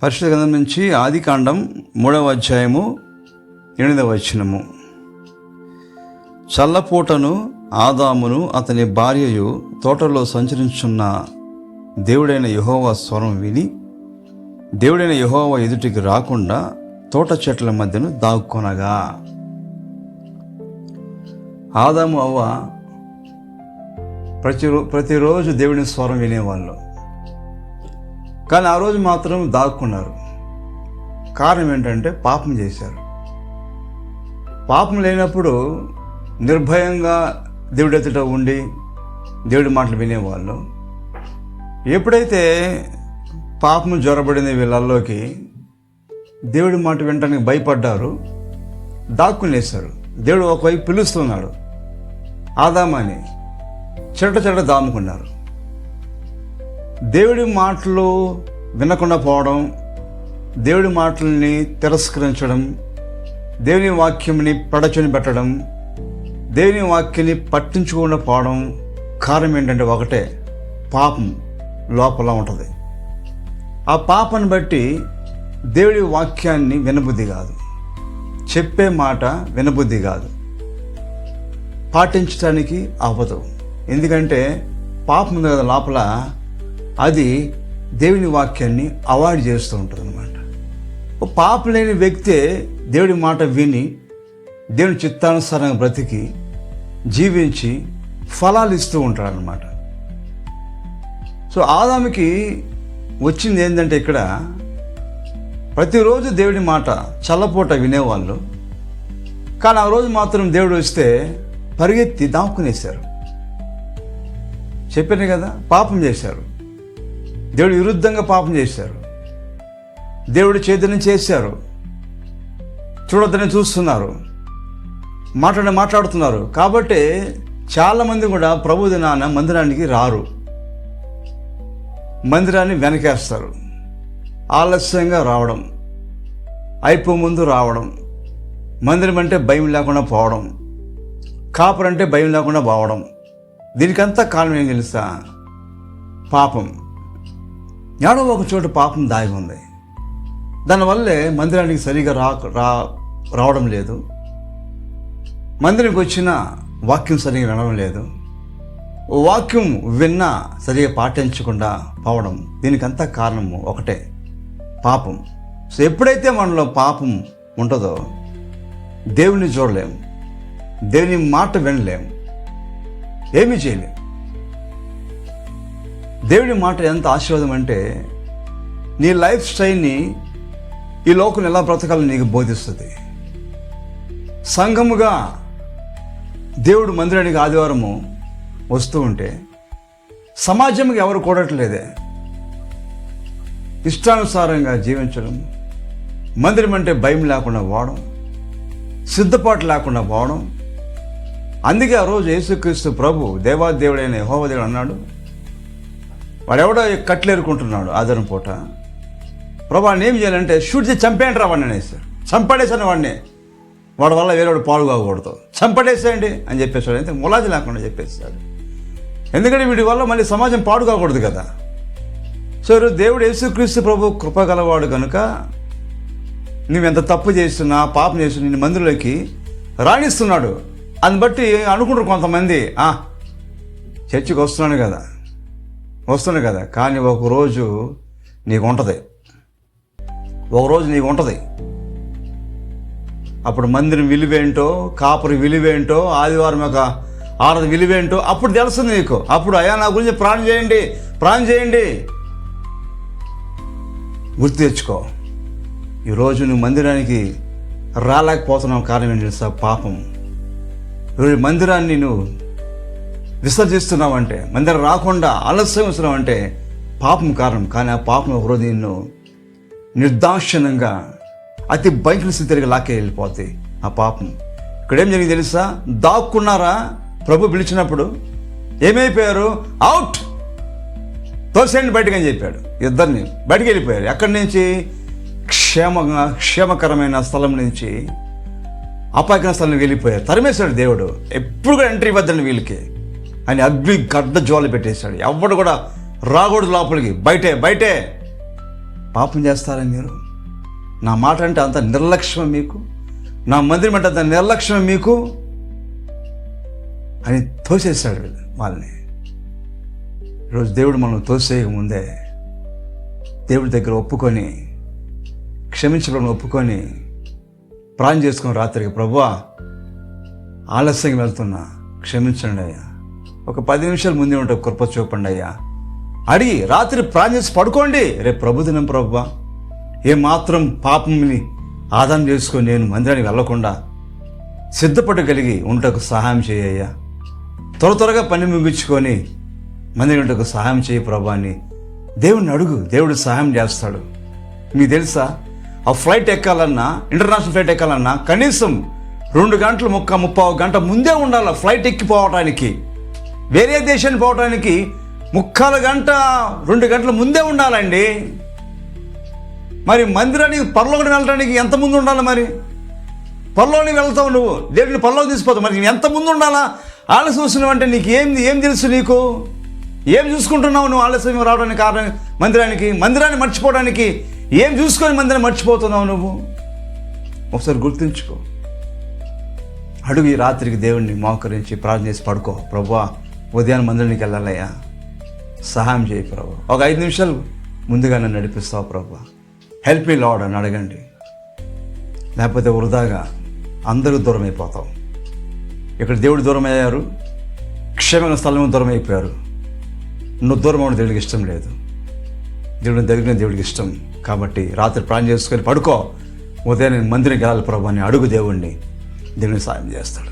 పరిశుద్ధ గ్రంథం నుంచి ఆదికాండం 3వ అధ్యాయము 8వ వచనము. చల్లపూటను ఆదామును అతని భార్యయు తోటలో సంచరించున్న దేవుడైన యెహోవా స్వరం విని దేవుడైన యెహోవా ఎదుటికి రాకుండా తోట చెట్ల మధ్యను దాక్కొనగా. ఆదాము అవ్వ ప్రతిరోజు దేవుని స్వరం వినేవాళ్ళు, కానీ ఆ రోజు మాత్రం దాక్కున్నారు. కారణం ఏంటంటే పాపం చేశారు. పాపం లేనప్పుడు నిర్భయంగా దేవుడి ఎదుట ఉండి దేవుడి మాటలు వినేవాళ్ళు. ఎప్పుడైతే పాపం జ్వరబడింది వీళ్ళల్లోకి, దేవుడి మాట వినటానికి భయపడ్డారు, దాక్కునేశారు. దేవుడు ఒకవైపు పిలుస్తున్నాడు ఆదామని, చెట్ట దాముకున్నారు. దేవుడి మాటలు వినకుండా పోవడం, దేవుడి మాటల్ని తిరస్కరించడం, దేవుని వాక్యంని పడచొని పెట్టడం, దేవుని వాక్యాన్ని పట్టించుకోకుండా పోవడం కారణం ఏంటంటే ఒకటే, పాపం లోపల ఉంటుంది. ఆ పాపాన్ని బట్టి దేవుడి వాక్యాన్ని వినబుద్ధి కాదు, చెప్పే మాట వినబుద్ధి కాదు, పాటించడానికి అవ్వదు. ఎందుకంటే పాపం ఉంది కదా లోపల, అది దేవుని వాక్యాన్ని అవాయిడ్ చేస్తూ ఉంటుంది అనమాట. పాపం లేని వ్యక్తే దేవుడి మాట విని దేవుని చిత్తానుసారంగా బ్రతికి జీవించి ఫలాలు ఇస్తూ ఉంటాడనమాట. సో ఆదాముకి వచ్చింది ఏంటంటే, ఇక్కడ ప్రతిరోజు దేవుడి మాట చల్లపూట వినేవాళ్ళు, కానీ ఆ రోజు మాత్రం దేవుడు వస్తే పరిగెత్తి దాక్కునేశారు. చెప్పాను కదా, పాపం చేశారు, దేవుడి విరుద్ధంగా పాపం చేశారు, దేవుడి చేతులను చేశారు, చూడొద్దని చూస్తున్నారు, మాట్లాడుతున్నారు. కాబట్టి చాలామంది కూడా ప్రభు దినాన మందిరానికి రారు, మందిరాన్ని వెనకేస్తారు. ఆలస్యంగా రావడం, అయిపో ముందు రావడం, మందిరం అంటే భయం లేకుండా పోవడం, కాపురంటే భయం లేకుండా పోవడం. దీనికంతా కారణం ఏం తెలుసా? పాపం. ఏడో ఒక చోట పాపం దాగి ఉంది. దానివల్లే మందిరానికి సరిగా రావడం లేదు, మందిరానికి వచ్చిన వాక్యం సరిగా వినడం లేదు, వాక్యం విన్నా సరిగా పాటించకుండా పోవడం. దీనికంతా కారణము ఒకటే, పాపం. సో ఎప్పుడైతే మనలో పాపం ఉంటుందో దేవుని చూడలేము, దేవుని మాట వినలేము, ఏమీ చేయలేము. దేవుడి మాట ఎంత ఆశీర్వాదం అంటే, నీ లైఫ్ స్టైల్ని ఈ లోకం ఎలా బ్రతకాలని నీకు బోధిస్తుంది. సంఘముగా దేవుడు మందిరానికి ఆదివారము వస్తూ ఉంటే సమాజంకి ఎవరు కూడట్లేదే. ఇష్టానుసారంగా జీవించడం, మందిరం అంటే భయం లేకుండా పోవడం, సిద్ధపాటు లేకుండా పోవడం. అందుకే ఆ రోజు యేసుక్రీస్తు ప్రభు దేవాదేవుడైన యెహోవా దేవుడు అన్నాడు, వాడెవడో కట్లేరుకుంటున్నాడు ఆదివారం పూట, ప్రభు వాడిని ఏం చేయాలంటే షూట్ చేసి చంపేయండి రా వాడిని అనేసి, చంపడేసాను వాడిని, వాడి వల్ల వేరేవాడు పాడు కాకూడదు, చంపడేసేయండి అని చెప్పేసాడు. అయితే ములాజీ లేకుండా చెప్పేస్తాడు. ఎందుకంటే వీడి వల్ల మళ్ళీ సమాజం పాడు కాకూడదు కదా. సో దేవుడు యేసుక్రీస్తు ప్రభు కృపగలవాడు కనుక నువ్వెంత తప్పు చేస్తున్నా, పాపం చేస్తున్నా, నిన్ను మందిరంలోకి రాణిస్తున్నాడు. అని బట్టి అనుకుంటారు కొంతమంది, చర్చికి వస్తున్నాను కదా, కానీ ఒకరోజు నీకు ఉంటుంది, అప్పుడు మందిరం విలువేంటో, కాపురి విలువేంటో, ఆదివారం యొక్క ఆరాధన విలువేంటో అప్పుడు తెలుస్తుంది నీకు. అప్పుడు అయ్యా నా గురించి ప్రాణం చేయండి గుర్తు తెచ్చుకో. ఈరోజు నువ్వు మందిరానికి రాలేకపోతున్నావు, కారణం ఏంటి తెలుసా? పాపం. ఈరోజు మందిరాన్ని నువ్వు విసర్జిస్తున్నావంటే, మందిరం రాకుండా ఆలస్యం వస్తున్నావంటే పాపం కారణం. కానీ ఆ పాపం ఒకరోజు నిన్ను నిర్దాక్షిణ్యంగా అతి భయంకర స్థితిగా లాక్కే వెళ్ళిపోతాయి ఆ పాపం. ఇక్కడ ఏం జరిగింది తెలుసా? దాక్కున్నారా? ప్రభు పిలిచినప్పుడు ఏమైపోయారు? అవుట్, తోసేయండి బయటకు అని చెప్పాడు. ఇద్దరిని బయటికి వెళ్ళిపోయారు. ఎక్కడి నుంచి? క్షేమకరమైన స్థలం నుంచి అపాయకర స్థలం వెళ్ళిపోయారు. తరిమేశాడు దేవుడు. ఎప్పుడు కూడా ఎంట్రీ ఇవ్వద్దండి వీళ్ళకి అని అగ్ని గడ్డ జ్వాల పెట్టేశాడు. ఎవడు కూడా రాకూడదు లోపలికి, బయటే. పాపం చేస్తారా మీరు? నా మాట అంటే అంత నిర్లక్ష్యం మీకు? నా మందిరం అంటే అంత నిర్లక్ష్యం మీకు అని తోసేశాడు వాళ్ళని. ఈరోజు దేవుడు మనం తోసేయకముందే దేవుడి దగ్గర ఒప్పుకొని, క్షమించడం ఒప్పుకొని, ప్రార్థన చేసుకుని రాత్రికి, ప్రభువా ఆలస్యంగా వెళ్తున్నా, క్షమించండి అయ్యా, ఒక 10 నిమిషాలు ముందే ఉంటే కృప చూపండి అయ్యా అడిగి రాత్రి ప్రార్థన చేసి పడుకోండి. రేపు ప్రభుదినం ప్రభువా, ఏమాత్రం పాపంని ఆదాయం చేసుకొని నేను మందిరానికి వెళ్ళకుండా సిద్ధపడగలిగి ఉండటకు సహాయం చేయ్యా, త్వరగా పని ముగించుకొని మందిరం ఉండటకు సహాయం చేయి ప్రభా అని దేవుడిని అడుగు. దేవుడు సహాయం చేస్తాడు. మీకు తెలుసా, ఆ ఫ్లైట్ ఎక్కాలన్నా, ఇంటర్నేషనల్ ఫ్లైట్ ఎక్కాలన్నా కనీసం 2 గంటలు 30 గంట ముందే ఉండాలి. ఫ్లైట్ ఎక్కిపోవటానికి, వేరే దేశానికి పోవటానికి 3/4 గంట 2 గంటల ముందే ఉండాలండి. మరి మందిరానికి పరలోకి వెళ్ళడానికి ఎంత ముందు ఉండాలి? మరి పరలోకి వెళ్తావు నువ్వు, దేవుడిని పరలోకి తీసుకుపోతావు, మరి ఎంత ముందు ఉండాలా? ఆలస్యం వస్తున్నావు అంటే నీకు ఏం తెలుసు? నీకు ఏం చూసుకుంటున్నావు నువ్వు? ఆలస్యం రావడానికి కారణం మందిరాన్ని మర్చిపోవడానికి ఏం చూసుకొని మందిరాన్ని మర్చిపోతున్నావు నువ్వు? ఒకసారి గుర్తుంచుకో. అడుగు ఈ రాత్రికి దేవుడిని మోకరించి ప్రార్థన చేసి పడుకో. ప్రభువా ఉదయాన్నే మందిరానికి వెళ్ళాలయ్యా, సహాయం చేయి ప్రభు, ఒక 5 నిమిషాలు ముందుగా నన్ను నడిపిస్తావు ప్రభు, హెల్ప్ మీ లార్డ్ అని అడగండి. లేకపోతే వృధాగా అందరూ దూరం అయిపోతాం. ఇక్కడ దేవుడు దూరం అయ్యారు, క్షేమమైన స్థలం దూరం అయిపోయారు. నువ్వు దూరం అవ్వడం దేవుడికి ఇష్టం లేదు. దేవుడిని దగ్గర దేవుడికి ఇష్టం. కాబట్టి రాత్రి ప్రార్థన చేసుకొని పడుకో, ఉదయాన్నే మందిరానికి వెళ్ళాలి ప్రభు అని అడుగు దేవుణ్ణి. దేవుని సాయం చేస్తాడు.